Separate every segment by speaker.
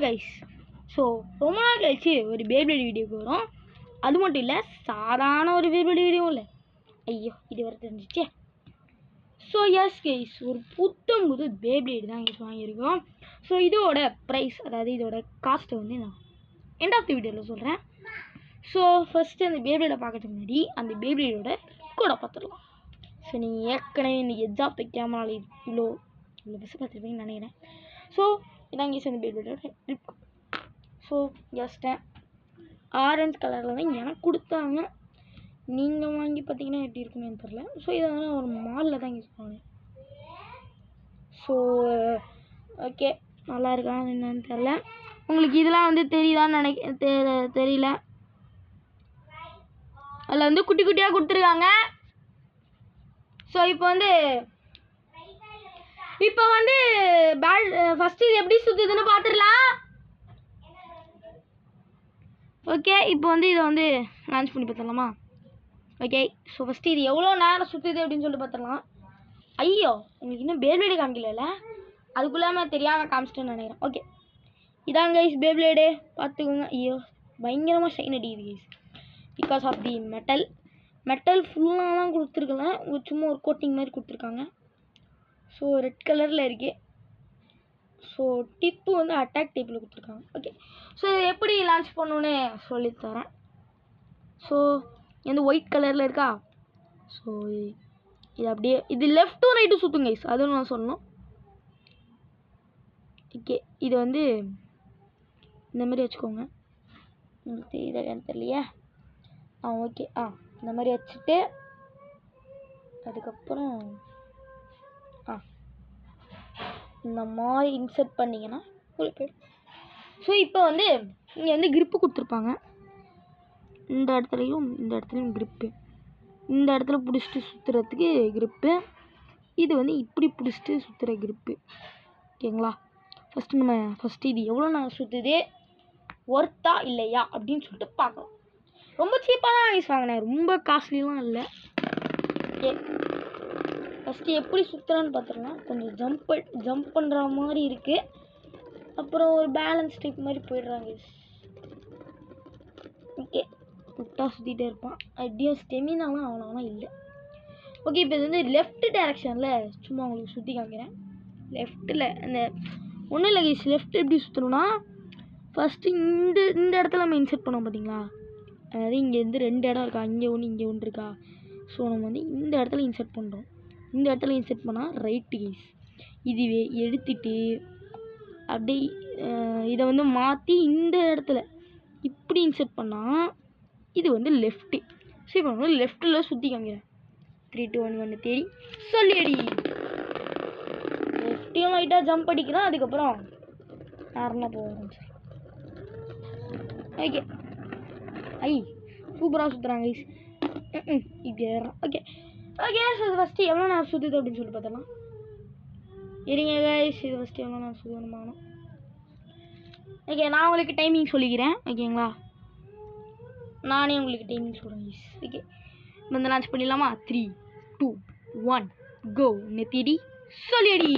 Speaker 1: Guys, so ரொம்ப நாள் கழிச்சு ஒரு பேபிளேட் வீடியோக்கு வரும். அது மட்டும் இல்லை, சாதாரண ஒரு பேபிளேட் வீடியோவும் இல்லை. ஐயோ, இது வர தெரிஞ்சிச்சே. ஸோ எஸ் கைஸ், ஒரு புது பேபிளேட் தான் கைஸ் வாங்கியிருக்கோம். ஸோ இதோட ப்ரைஸ், அதாவது இதோட காஸ்ட்டை வந்து நான் எண்ட் ஆஃப் தி வீடியோவில் சொல்கிறேன். ஸோ ஃபஸ்ட்டு அந்த பேபிளேடை பார்க்கறதுக்கு முன்னாடி அந்த பேபிளேடோட கூட பார்த்துடலாம். ஸோ நீங்கள் ஏற்கனவே இந்த எட்ஜ் ஆஃப் த கேமராவில் இவ்வளோ பஸ் பார்த்துருப்பீங்கன்னு நினைக்கிறேன். ஸோ இதான் கேஸ் அந்த பேபிளேடோட லிப். ஸோ ஜஸ்ட்டேன் ஆரஞ்சு கலரில் தான் எனக்கு கொடுத்தாங்க. நீங்கள் வாங்கி பார்த்தீங்கன்னா எப்படி இருக்குன்னு தெரில. ஸோ இதை வந்து ஒரு மாலில் தான் யூஸ் பண்ணேன். ஸோ ஓகே, நல்லா இருக்கா என்னன்னு தெரில. உங்களுக்கு இதெல்லாம் வந்து தெரியுதான்னு தெரியல. அதில் வந்து குட்டி குட்டியாக கொடுத்துருக்காங்க. ஸோ இப்போ வந்து ஃபஸ்ட்டு இது எப்படி சுற்றுதுன்னு பார்த்துடலாம். ஓகே, இப்போ வந்து இதை வந்து லான்ச் பண்ணி பார்த்துடலாமா? ஓகே, ஸோ ஃபஸ்ட்டு இது எவ்வளோ நேரம் சுற்றுது அப்படின்னு சொல்லிட்டு பார்த்துடலாம். ஐயோ, உங்களுக்கு இன்னும் பேபிளேடு காமிக்கல, அதுக்குள்ளாம தெரியாமல் காமிச்சிட்டேன்னு நினைக்கிறேன். ஓகே, இதாங்க கைஸ் பேபிளேடு, பார்த்துக்கோங்க. ஐயோ, பயங்கரமாக ஷைன் அடிக்குது guys, because of the metal ஃபுல்லாலாம் கொடுத்துருக்கல, சும்மா ஒரு கோட்டிங் மாதிரி கொடுத்துருக்காங்க. ஸோ ரெட் கலரில் இருக்குது. ஸோ டிப்பு வந்து அட்டாக் டைப்பில் கொடுத்துருக்காங்க. ஓகே, ஸோ இதை எப்படி லான்ச் பண்ணணுன்னு சொல்லித்தரேன். ஸோ இது வந்து ஒயிட் கலரில் இருக்கா. ஸோ இது அப்படியே இது லெஃப்ட் டு ரைட்டு சுற்றுங்க கைஸ், அதுவும் நான் சொல்லணும். ஓகே, இது வந்து இந்த மாதிரி வச்சுக்கோங்க. உங்களுக்கு தெரியுதா எனக்கு தெரியலையே. ஓகே, இந்த மாதிரி வச்சுட்டு அதுக்கப்புறம் இந்த மாதிரி இன்சர்ட் பண்ணிங்கன்னா உங்களுக்கு போய்டும். ஸோ இப்போ வந்து இங்கே வந்து கிரிப்பு கொடுத்துருப்பாங்க. இந்த இடத்துலையும் கிரிப்பு, இந்த இடத்துல பிடிச்சிட்டு சுற்றுறதுக்கு கிரிப்பு, இது வந்து இப்படி பிடிச்சிட்டு சுற்றுற கிரிப்பு. ஓகேங்களா? ஃபஸ்ட்டு இது எவ்வளோ நான் சுற்றுது, ஒர்த்தா இல்லையா அப்படின்னு சொல்லிட்டு பார்க்கலாம். ரொம்ப சீப்பாக தான் யூஸ் வாங்கினேன், ரொம்ப காஸ்ட்லிலாம் இல்லை. ஓகே, ஃபஸ்ட்டு எப்படி சுற்றுறான்னு பார்த்துடலாம். கொஞ்சம் ஜம்ப் பண்ணுற மாதிரி இருக்குது. அப்புறம் ஒரு பேலன்ஸ் டைப் மாதிரி போயிடுறாங்க. ஓகே, விட்டா சுற்றிட்டே இருப்பான். அப்படியும் ஸ்டெமினாலாம் அவ்வளோலாம் இல்லை. ஓகே, இப்போ இது வந்து லெஃப்ட் டைரக்ஷனில் சும்மா உங்களுக்கு சுற்றி காமிக்கிறேன். லெஃப்ட்டில் அந்த ஒன்றும் இல்லை கைஸ், லெஃப்ட் எப்படி சுற்றணும்னா ஃபஸ்ட்டு இந்த இடத்துல நம்ம இன்செர்ட் பண்ணோம் பார்த்தீங்களா, அதாவது இங்கே வந்து 2 இடம் இருக்கா, இங்கே ஒன்று இருக்கா. ஸோ நம்ம வந்து இந்த இடத்துல இன்செர்ட் பண்ணுறோம். இந்த இடத்துல இன்செர்ட் பண்ணால் ரைட்டு கைஸ். இதுவே எடுத்துட்டு அப்படியே இதை வந்து மாற்றி இந்த இடத்துல இப்படி இன்செர்ட் பண்ணால் இது வந்து லெஃப்ட்டு. ஸோ இப்போ வந்து லெஃப்ட்டில் சுற்றி காமிக்கிறேன். 3 2 1 1 தேடி சொல்லியடி. லெஃப்ட்டையும் லைட்டாக ஜம்ப் அடிக்கிறோம், அதுக்கப்புறம் நேரமாக போவோம். ஓகே, சூப்பராக சுற்றுறாங்க கைஸ். இப்படி ஏறுறோம். ஓகே, ஸோ ஃபஸ்ட்டு எவ்வளோ நேரம் சுற்றுது அப்படின்னு சொல்லி பார்த்தலாம். இருங்க கைஸ், இது ஃபஸ்ட்டு எவ்வளோ நேரம் சுற்றுன்னு பார்க்கணும். ஓகே, நான் உங்களுக்கு டைமிங் சொல்லிக்கிறேன். ஓகேங்களா? நானே உங்களுக்கு டைமிங் சொல்கிறேன் கைஸ். ஓகே, வந்து லான்ச் பண்ணிடலாமா? 3 2 1 கோ. நெத்திடி சொல்லியடி.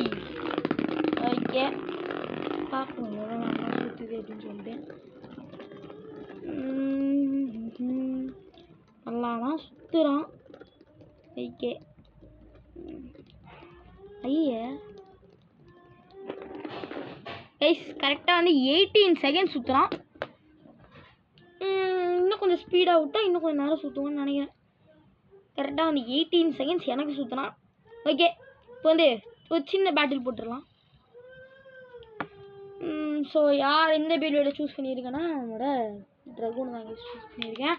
Speaker 1: ஓகே, பார்க்கணும் எவ்வளோ நேரம் சுற்றுது அப்படின்னு சொல்லிட்டு. நல்லாதான் சுற்றுறான். ஓகே, கைஸ் கரெக்டாக வந்து 18 செகண்ட் சுற்றுறான். இன்னும் கொஞ்சம் ஸ்பீடாக விட்டால் இன்னும் கொஞ்சம் நேரம் சுற்றுவான்னு நினைக்கிறேன். கரெக்டாக வந்து 18 செகண்ட்ஸ் எனக்கு சுற்றுறான். ஓகே, இப்போ வந்து ஒரு சின்ன பேட்டில் போட்டுடலாம். ஸோ யார் எந்த பேபியோட சூஸ் பண்ணியிருக்கேன்னா நம்மளோட ட்ரகோன் தான் சூஸ் பண்ணியிருக்கேன்.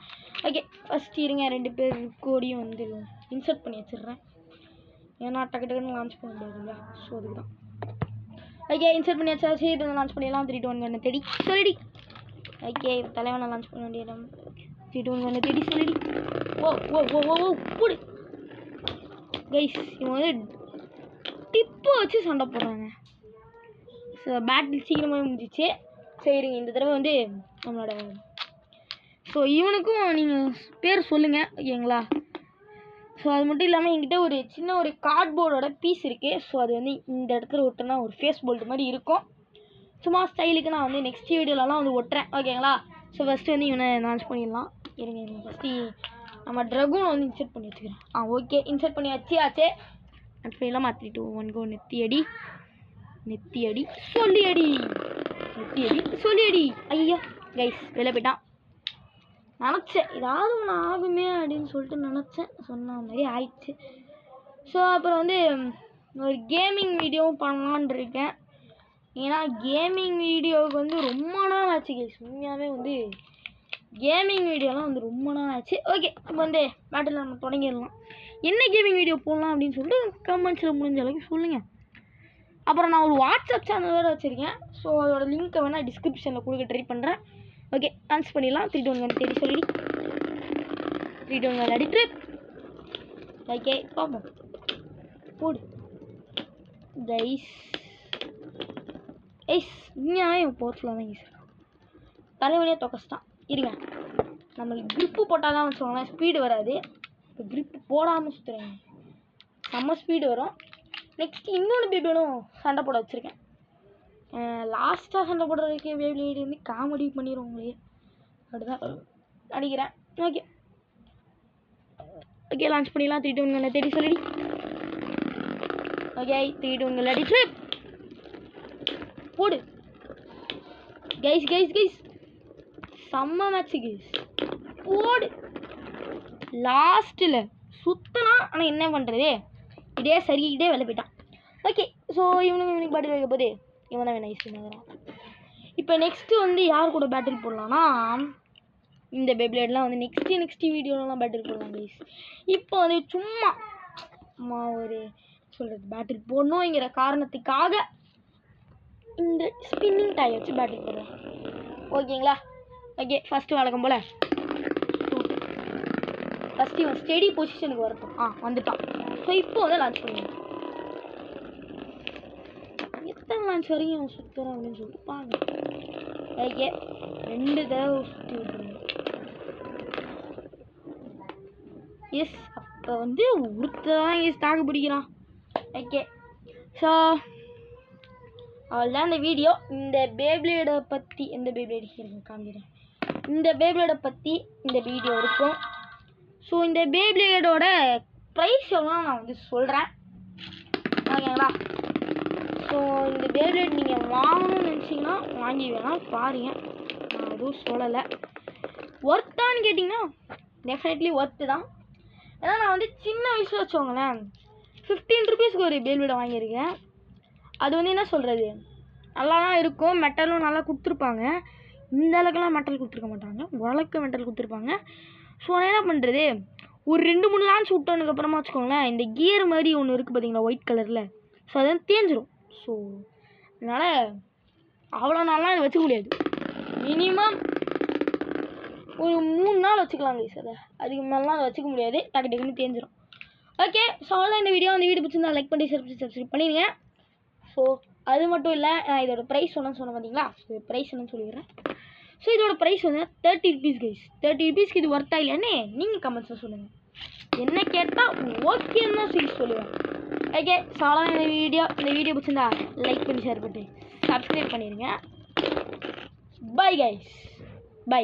Speaker 1: ஓகே, ஃபஸ்ட்டு இருங்க 2 பேர் கோடியும் வந்து இன்சர்ட் பண்ணி வச்சிடுறேன். ஏன்னா டக்குன்னு லான்ச் பண்ண முடியாதுங்களா. ஸோ அதுக்கு தான். ஓகே, இன்சர்ட் பண்ணி வச்சாச்சு. இப்போ லான்ச் பண்ணிடலாம். 3 2 1 1 தேடி சொல்லிடி. ஓகே, தலைவனை லான்ச் பண்ண வேண்டிய இடம். 3 2 1 1 தேடி சொல்லிடி. ஓ போடு கைஸ். இவங்க வந்து டிப்பு வச்சு சண்டை போடுறாங்க. ஸோ பேட்டில் சீக்கிரமாக முடிஞ்சிச்சு. சரிங்க, இந்த தடவை வந்து நம்மளோட ஸோ இவனுக்கும் நீங்கள் பேர் சொல்லுங்கள். ஓகேங்களா? ஸோ அது மட்டும் இல்லாமல் என்கிட்ட ஒரு சின்ன ஒரு கார்ட்போர்டோட பீஸ் இருக்குது. ஸோ அது வந்து இந்த இடத்துல ஒட்டினா ஒரு ஃபேஸ் போல்ட் மாதிரி இருக்கும். சும்மா ஸ்டைலுக்கு நான் வந்து நெக்ஸ்ட் வீடியோலலாம் வந்து ஒட்டுறேன் ஓகேங்களா. ஸோ ஃபஸ்ட்டு வந்து இவனை லான்ச் பண்ணிடலாம். இருங்க ஃபஸ்ட்டு நம்ம ட்ரகூனை வந்து இன்சர்ட் பண்ணி வச்சுக்கிறேன். ஓகே இன்சர்ட் பண்ணி வச்சியாச்சே. அப்படியெல்லாம் மாற்றிட்டு 1 கோ நெத்தி அடி சொல்லி அடி சொல்லி அடி. ஐயா கைஸ் வெளில போயிட்டான். நினச்சேன் ஏதாவது ஒன்று ஆகுமே அப்படின்னு சொல்லிட்டு நினச்சேன், சொன்ன மாதிரி ஆயிடுச்சு. ஸோ அப்புறம் வந்து ஒரு கேமிங் வீடியோவும் பண்ணலான் இருக்கேன். ஏன்னா கேமிங் வீடியோவுக்கு வந்து ரொம்ப நாள் ஆச்சு கைஸ். உண்மையாகவே வந்து கேமிங் வீடியோலாம் வந்து ரொம்ப நாள் ஆச்சு. ஓகே இப்போ வந்து பேட்டில் நம்ம தொடங்கிடலாம். என்ன கேமிங் வீடியோ போடலாம் அப்படின்னு சொல்லிட்டு கமெண்ட்ஸில் முடிஞ்ச அளவுக்கு சொல்லுங்கள். அப்புறம் நான் ஒரு வாட்ஸ்அப் சேனல் வேறு வச்சுருக்கேன். ஸோ அதோட லிங்க்கை வேணால் டிஸ்கிரிப்ஷனில் கொடுக்க ட்ரை பண்ணுறேன். ஓகே டான்ஸ் பண்ணிடலாம். 3 2 1 தேடி சொல்லி 3 2 1 அடிட்டு ஓகே பார்ப்போம். போடு கைஸ் உண்மையாகவே பவர்ஃபுல்லாக தான் கைஸ். தலைவலியாக தொக்கஸ்தான். இருங்க நம்மளுக்கு க்ரிப்பு போட்டால் தான் வச்சுக்கோங்களேன் ஸ்பீடு வராது. இப்போ க்ரிப்பு போடாமல் சுற்றுறேங்க செம்ம ஸ்பீடு வரும். நெக்ஸ்ட்டு இன்னொன்று பேபியும் சண்டை போட வச்சுருக்கேன். லாஸ்ட்டாக சண்டை போடுறதுக்கு பேபிலேடி வந்து காமெடி பண்ணிடுவோம் உங்களே. அப்படிதான் நடிக்கிறேன். ஓகே ஓகே லான்ச் பண்ணிடலாம். 3 2 1 தேடி சொல்லி ஓகே 3 2 1 அடிச்சு போடு கைஸ் செம்ம மேட்ச் கைஸ். போடு லாஸ்ட்டில் சுத்தனா. ஆனால் என்ன பண்ணுறது இதே சரிக்கிட்டே வெளில போயிட்டான். ஓகே ஸோ இவனுக்கு பேட்டில் வைக்க போது இவன் தான் வேணும் ஈஸியாக. இப்போ நெக்ஸ்ட்டு வந்து யார் கூட பேட்டில் போடலான்னா இந்த பேப்லேட்லாம் வந்து நெக்ஸ்ட் வீடியோலலாம் பேட்டில் போடலாம் கைஸ். இப்போ வந்து சும்மா ஒரு சொல்கிறது பேட்டில் போடணுங்கிற காரணத்துக்காக இந்த ஸ்பின்னிங் டாய் வச்சு பேட்டில் போடலாம் ஓகேங்களா. ஓகே ஃபஸ்ட்டு வழக்கம் போல் ஃபஸ்ட்டு இவன் ஸ்டெடி பொசிஷனுக்கு வரட்டும். வந்துட்டான். ஸோ இப்போ வந்து லான்ச் பண்ணுவோம். எத்தனை லான்ச் வரைக்கும் அவன் சுற்றுறான் அப்படின்னு சொல்லிட்டு பாருங்க. ஓகே 2 தடவை சுற்றி விட்டுருங்க. எஸ் அப்போ வந்து ஒருத்ததான் தாக்கு பிடிக்கிறான். ஓகே ஸோ அவ்வளோதான் இந்த வீடியோ. இந்த பேப்லேடை பற்றி எந்த பேப்லேடு காமிக்கிறேன். இந்த பேப்லேடை பற்றி இந்த வீடியோ இருக்கும். ஸோ இந்த பேப்லேடோட ப்ரைஸ் எவ்வளோ நான் வந்து சொல்கிறேன் ஓகேங்களா. ஸோ இந்த பேப்லேட் நீங்கள் வாங்கணும்னு நினச்சிங்கன்னா வாங்கி வேணாம் பாருங்கள். நான் எதுவும் சொல்லலை. ஒர்த்தான்னு கேட்டிங்கன்னா டெஃபினெட்லி ஒர்த்து தான். ஏன்னா நான் வந்து சின்ன வயசில் வச்சோங்களேன் 15 ருபீஸ்க்கு ஒரு பேப்லேடை வாங்கியிருக்கேன். அது வந்து என்ன சொல்கிறது நல்லா தான் இருக்கும். மெட்டலும் நல்லா கொடுத்துருப்பாங்க. இந்த அளவுக்குலாம் மெட்டல் கொடுத்துருக்க மாட்டாங்க. ஓரளவுக்கு மெட்டல் கொடுத்துருப்பாங்க. ஸோ நான் என்ன பண்ணுறது ஒரு 2-3 லான்ச் விட்டதுக்கப்புறமா வச்சுக்கோங்களேன் இந்த கியர் மாதிரி ஒன்று இருக்குது பார்த்தீங்களா ஒயிட் கலரில். ஸோ அது வந்து தேஞ்சிரும். ஸோ அதனால் அவ்வளோ நாள்லாம் அதை வச்சுக்க முடியாது. மினிமம் ஒரு 3 நாள் வச்சுக்கலாம் கைஸ். அதை அதுக்கு மேலாம் அதை வச்சுக்க முடியாது. டக்குன்னு தேஞ்சிரும். ஓகே ஸோ அவ்வளோதான் இந்த வீடியோ. அந்த வீடியோ பிடிச்சிருந்தா லைக் பண்ணி சப்ஸ்கிரைப் பண்ணிடுங்க. ஸோ அது மட்டும் இல்லை நான் இதோட ப்ரைஸ் சொன்னேன் பார்த்தீங்களா. ஸோ ப்ரைஸ் என்னன்னு சொல்லிடுறேன். ஸோ இதோட ப்ரைஸ் வந்து 30 ருபீஸ் கைஸ். 30 ருபீஸ்க்கு இது ஒர்த்தா இல்லைன்னு நீங்கள் கமெண்ட்ஸில் சொல்லுங்கள். என்ன கேட்டால் ஓகேன்னு தான் சொல்லுவேன். ஓகே ஸோ அவ்வளோதான் இந்த வீடியோ பிடிச்சிருந்தா லைக் பண்ணி ஷேர் பண்ணி சப்ஸ்கிரைப் பண்ணிடுங்க. Bye guys bye.